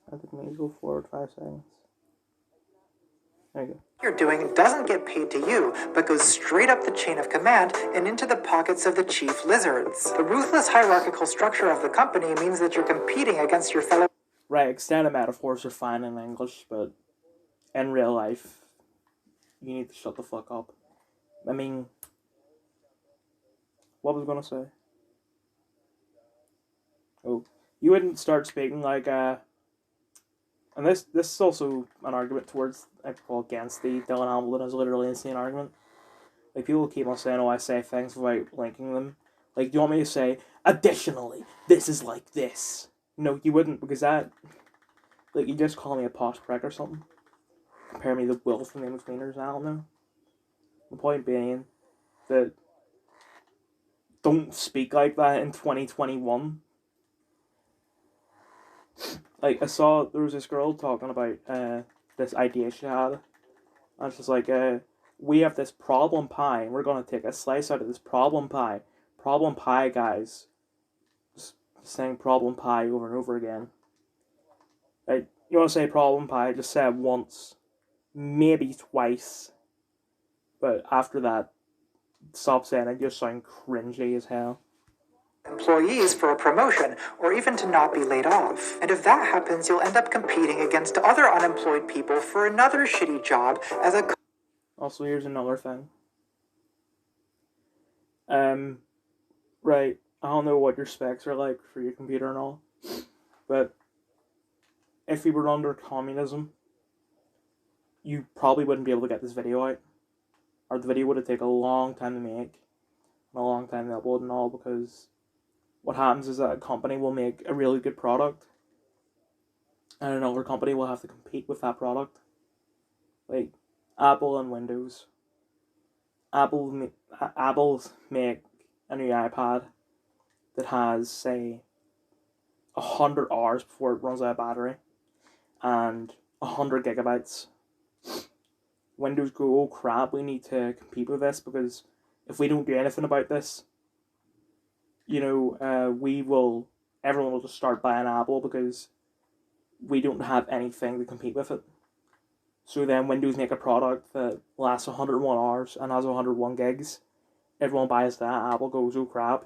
I think maybe go forward 5 seconds. There you go. You're doing doesn't get paid to you, but goes straight up the chain of command and into the pockets of the chief lizards. The ruthless hierarchical structure of the company means that you're competing against your fellow... Right, extended metaphors are fine in English, but in real life, you need to shut the fuck up. I mean, what was I gonna say? Oh, you wouldn't start speaking like and this is also an argument towards, well, against the Dylan Hamilton is literally insane argument. Like, people keep on saying, oh, I say things without linking them. Like, do you want me to say, additionally, this is like this? No, you wouldn't, because that, like, you just call me a posh prick or something. Compare me to Will from Game of Cleaners, I don't know. The point being that don't speak like that in 2021. Like, I saw there was this girl talking about this idea she had, and she's like, we have this problem pie, and we're gonna take a slice out of this problem pie. Problem pie, guys. Just saying problem pie over and over again. Like, you want to say problem pie, just say it once, maybe twice, but after that, stop saying it. You just sound cringy as hell. Employees for a promotion, or even to not be laid off. And if that happens, you'll end up competing against other unemployed people for another shitty job as a... Also, here's another thing. Right, I don't know what your specs are like for your computer and all, but if we were under communism, you probably wouldn't be able to get this video out. Or the video would have taken a long time to make, and a long time to upload and all, because what happens is that a company will make a really good product, and another company will have to compete with that product. Like, Apple and Windows. Apple's make a new iPad that has, say, 100 hours before it runs out of battery, and 100 gigabytes. Windows go, oh crap, we need to compete with this, because if we don't do anything about this, you know, everyone will just start buying Apple, because we don't have anything to compete with it. So then Windows make a product that lasts 101 hours and has 101 gigs. Everyone buys that, Apple goes, oh crap.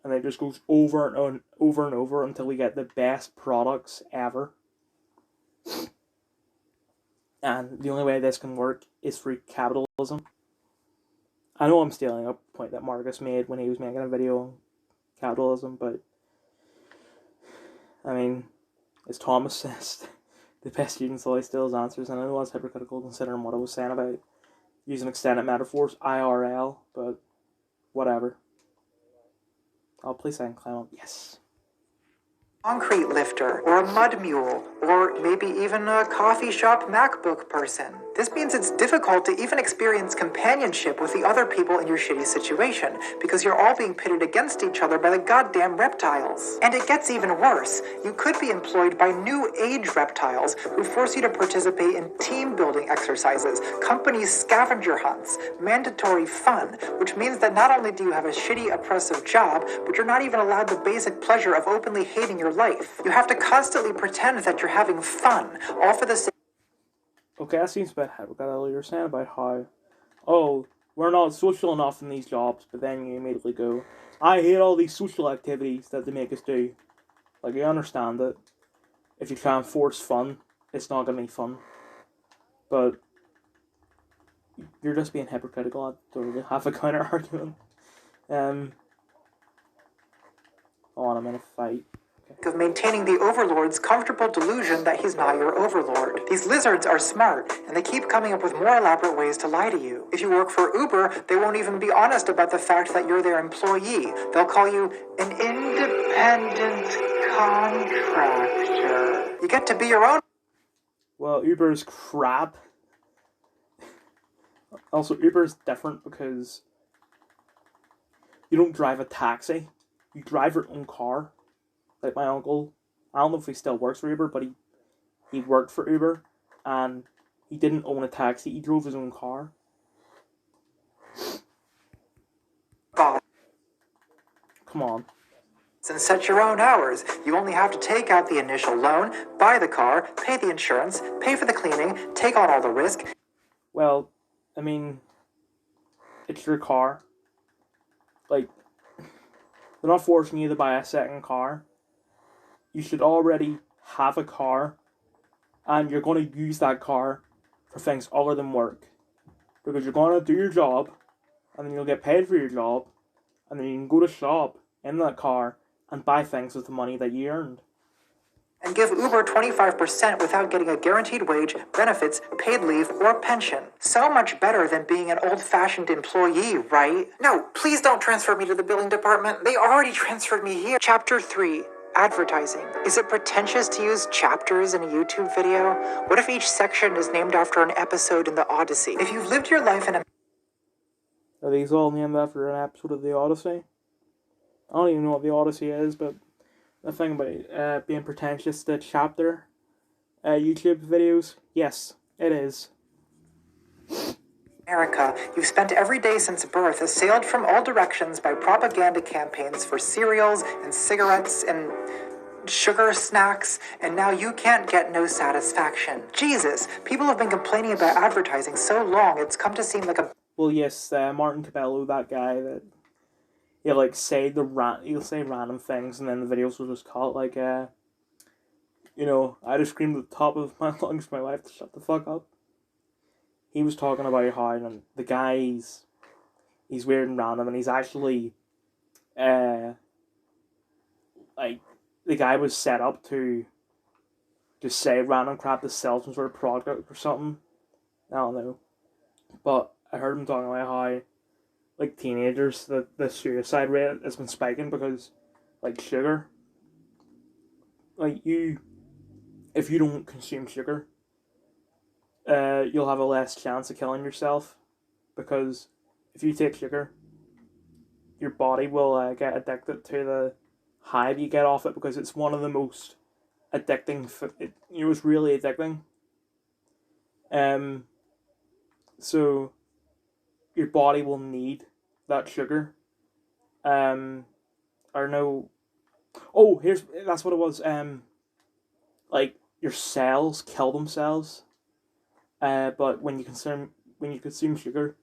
And it just goes over and over until we get the best products ever. And the only way this can work is through capitalism. I know I'm stealing a point that Marcus made when he was making a video on capitalism, but I mean, as Thomas says, the best students always steal his answers, and I know that's hypocritical considering what I was saying about using extended metaphors, IRL, but whatever. Oh, please say clown. Yes. Concrete lifter, or a mud mule, or maybe even a coffee shop MacBook person. This means it's difficult to even experience companionship with the other people in your shitty situation, because you're all being pitted against each other by the goddamn reptiles. And it gets even worse. You could be employed by new age reptiles who force you to participate in team building exercises, company scavenger hunts, mandatory fun, which means that not only do you have a shitty, oppressive job, but you're not even allowed the basic pleasure of openly hating your life. You have to constantly pretend that you're having fun, all for the sake... Okay, that seems a bit hypocritical. You're saying about how, oh, we're not social enough in these jobs, but then you immediately go, I hate all these social activities that they make us do. Like, I understand that if you try and force fun, it's not going to be fun. But you're just being hypocritical. I don't really have a counter argument. Hold on, I'm in a fight. Of maintaining the overlord's comfortable delusion that he's not your overlord. These lizards are smart, and they keep coming up with more elaborate ways to lie to you. If you work for Uber, they won't even be honest about the fact that you're their employee. They'll call you an independent contractor. You get to be your own... Well, Uber's crap. Also, Uber's different because you don't drive a taxi. You drive your own car. Like my uncle, I don't know if he still works for Uber, but he worked for Uber, and he didn't own a taxi, he drove his own car. Come on. and set your own hours. You only have to take out the initial loan, buy the car, pay the insurance, pay for the cleaning, take on all the risk. Well, I mean, it's your car. Like, they're not forcing you to buy a second car. You should already have a car, and you're going to use that car for things other than work. Because you're going to do your job, and then you'll get paid for your job, and then you can go to shop in that car and buy things with the money that you earned. And give Uber 25% without getting a guaranteed wage, benefits, paid leave, or pension. So much better than being an old-fashioned employee, right? No, please don't transfer me to the billing department. They already transferred me here. Chapter 3. Advertising. Is it pretentious to use chapters in a YouTube video? What if each section is named after an episode in the Odyssey? If you've lived your life in a... Are these all named after an episode of the Odyssey? I don't even know what the Odyssey is, but the thing about being pretentious to chapter YouTube videos, yes, it is. America, you've spent every day since birth assailed from all directions by propaganda campaigns for cereals and cigarettes and sugar snacks, and now you can't get no satisfaction. Jesus, people have been complaining about advertising so long, it's come to seem like a... Well, yes, Martin Cabello, that guy that he'll say random things, and then the videos will just call it like, I just screamed at the top of my lungs to my wife to shut the fuck up. He was talking about how the guy, he's weird and random, and he's actually, the guy was set up to just say random crap to sell some sort of product or something. I don't know. But I heard him talking about how, teenagers, the suicide rate has been spiking because, sugar. If you don't consume sugar, you'll have a less chance of killing yourself, because if you take sugar, your body will get addicted to the high you get off it, because it's one of the most addicting. It's really addicting. So your body will need that sugar. That's what it was. Your cells kill themselves. But when you consume sugar,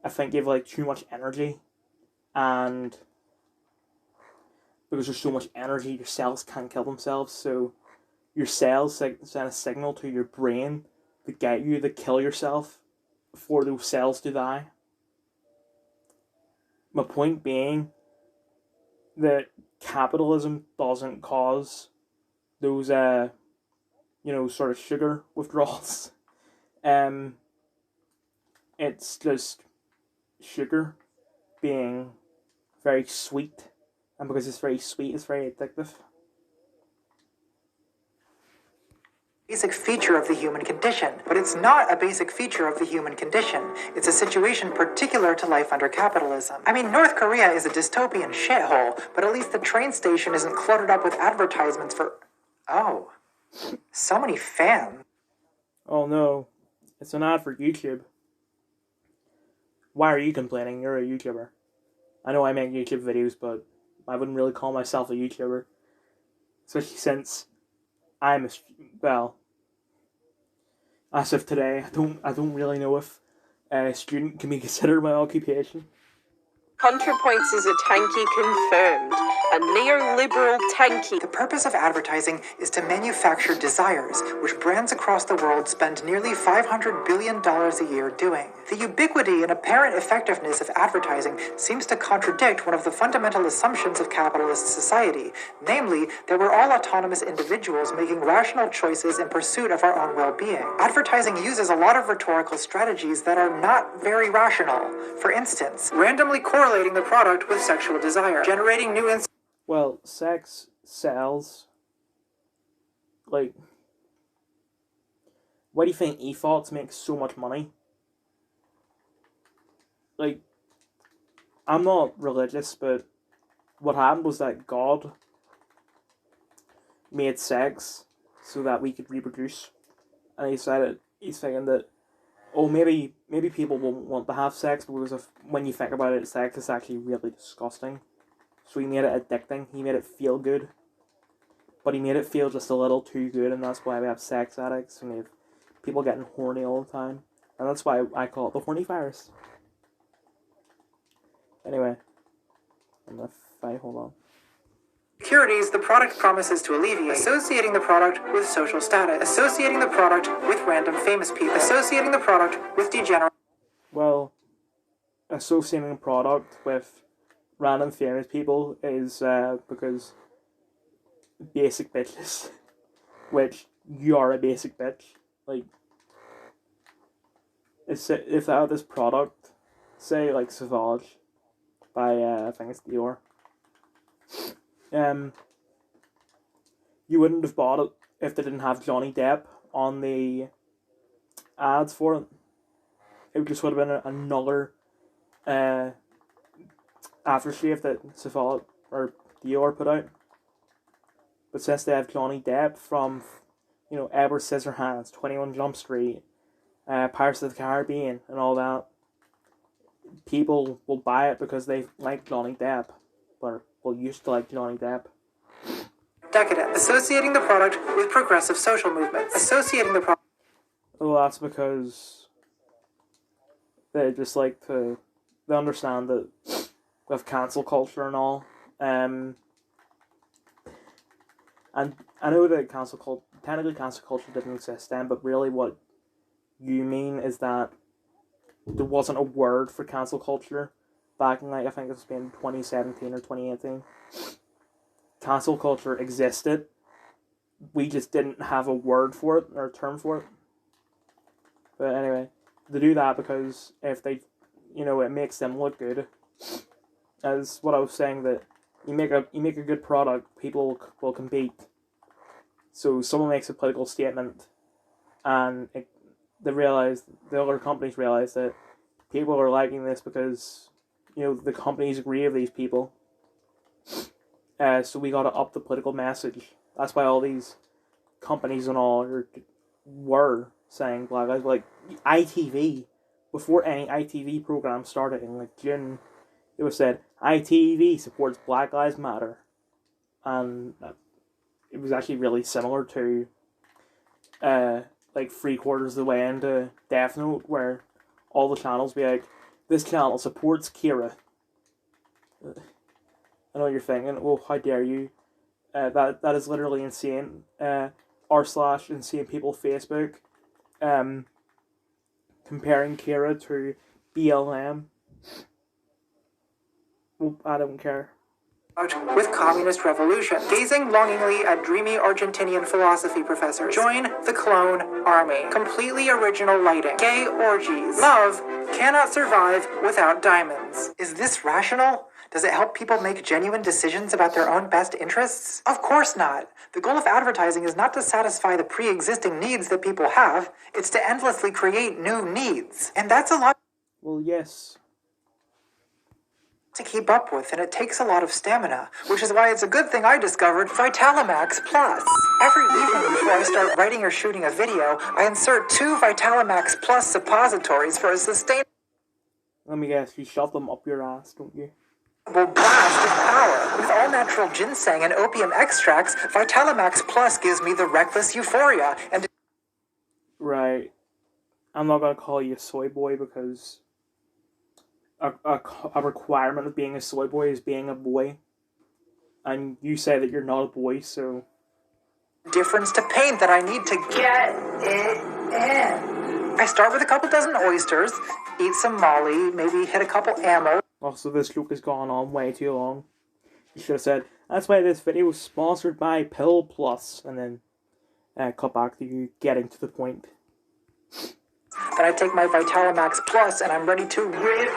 I think you have too much energy, and because there's so much energy, your cells can't kill themselves. So your cells send a signal to your brain to get you to kill yourself for those cells to die. My point being that capitalism doesn't cause those sort of sugar withdrawals. It's just sugar being very sweet, and because it's very sweet, it's very addictive. Basic feature of the human condition, but it's not a basic feature of the human condition. It's a situation particular to life under capitalism. I mean, North Korea is a dystopian shithole, but at least the train station isn't cluttered up with advertisements for... Oh, so many fans. Oh no, it's an ad for YouTube. Why are you complaining? You're a YouTuber. I know I make YouTube videos, but I wouldn't really call myself a YouTuber. Especially since I'm as of today, I don't really know if a student can be considered my occupation. ContraPoints is a tanky confirmed. A neoliberal tanky. The purpose of advertising is to manufacture desires, which brands across the world spend nearly $500 billion a year doing. The ubiquity and apparent effectiveness of advertising seems to contradict one of the fundamental assumptions of capitalist society, namely, that we're all autonomous individuals making rational choices in pursuit of our own well-being. Advertising uses a lot of rhetorical strategies that are not very rational. For instance, randomly correlating the product with sexual desire, generating new Well, sex sells. Why do you think eFots makes so much money? I'm not religious, but what happened was that God made sex so that we could reproduce, and he's thinking that, maybe people won't want to have sex because when you think about it, sex is actually really disgusting. So he made it addicting. He made it feel good. But he made it feel just a little too good, and that's why we have sex addicts and we have people getting horny all the time. And that's why I call it the horny virus. Anyway. I'm gonna fight, hold on. Insecurities the product promises to alleviate, associating the product with social status, associating the product with random famous people, associating the product with degenerate. Well, associating a product with random famous people is because basic bitches, which you are a basic bitch. Like, if they had this product, say like Sauvage by I think it's Dior, you wouldn't have bought it if they didn't have Johnny Depp on the ads for it. It just would have been another aftershave that Sauvage or Dior put out. But since they have Johnny Depp from, Edward Scissorhands, 21 Jump Street, Pirates of the Caribbean, and all that, people will buy it because they like Johnny Depp, or used to like Johnny Depp. Decadent, associating the product with progressive social movements, associating the product. Well, that's because they just like to. They understand that with cancel culture and all, and I know that technically cancel culture didn't exist then, but really what you mean is that there wasn't a word for cancel culture back in, I think it's been 2017 or 2018. Cancel culture existed. We just didn't have a word for it or a term for it. But anyway, they do that because if they, it makes them look good. As what I was saying, that you make a good product, people will compete. So someone makes a political statement, and the other companies realize that people are liking this because, the companies agree with these people. So we gotta up the political message. That's why all these companies and all were saying Black Lives, like ITV, before any ITV program started in like June, it was said ITV supports Black Lives Matter, and it was actually really similar to like 3/4 of the way into Death Note, where all the channels be like, this channel supports Kira. I know you're thinking, oh, how dare you? That is literally insane. r/insane people Facebook, comparing Kira to BLM. Well, I don't care. With communist revolution, gazing longingly at dreamy Argentinian philosophy professors. Join the clone army. Completely original lighting. Gay orgies. Love cannot survive without diamonds. Is this rational? Does it help people make genuine decisions about their own best interests? Of course not. The goal of advertising is not to satisfy the pre-existing needs that people have. It's to endlessly create new needs. And that's a lot. Well, yes. To keep up with, and it takes a lot of stamina, which is why it's a good thing I discovered Vitalamax Plus. Every evening before I start writing or shooting a video, I insert 2 Vitalamax Plus suppositories for a sustainable Let me guess, you shove them up your ass, don't you? blast of power. With all-natural ginseng and opium extracts, Vitalamax Plus gives me the reckless euphoria, and Right. I'm not gonna call you a soy boy because a requirement of being a soy boy is being a boy. And you say that you're not a boy, so... difference to paint that I need to get it in. I start with a couple dozen oysters, eat some Molly, maybe hit a couple ammo. Also, this joke has gone on way too long. You should have said, that's why this video was sponsored by Pill Plus, and then cut back to you getting to the point. Then I take my Vitalamax Plus and I'm ready to rip it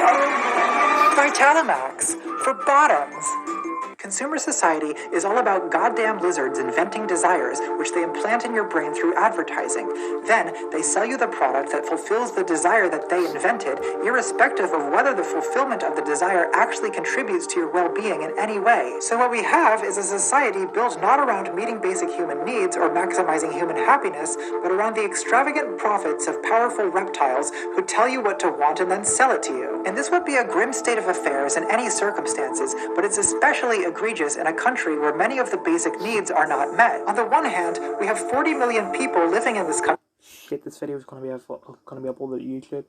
open. Vitalamax for bottoms. Consumer society is all about goddamn lizards inventing desires, which they implant in your brain through advertising. Then, they sell you the product that fulfills the desire that they invented, irrespective of whether the fulfillment of the desire actually contributes to your well-being in any way. So what we have is a society built not around meeting basic human needs or maximizing human happiness, but around the extravagant profits of powerful reptiles who tell you what to want and then sell it to you. And this would be a grim state of affairs in any circumstances, but it's especially egregious in a country where many of the basic needs are not met. On the one hand, we have 40 million people living in this country. Shit, this video is gonna be uploaded to YouTube.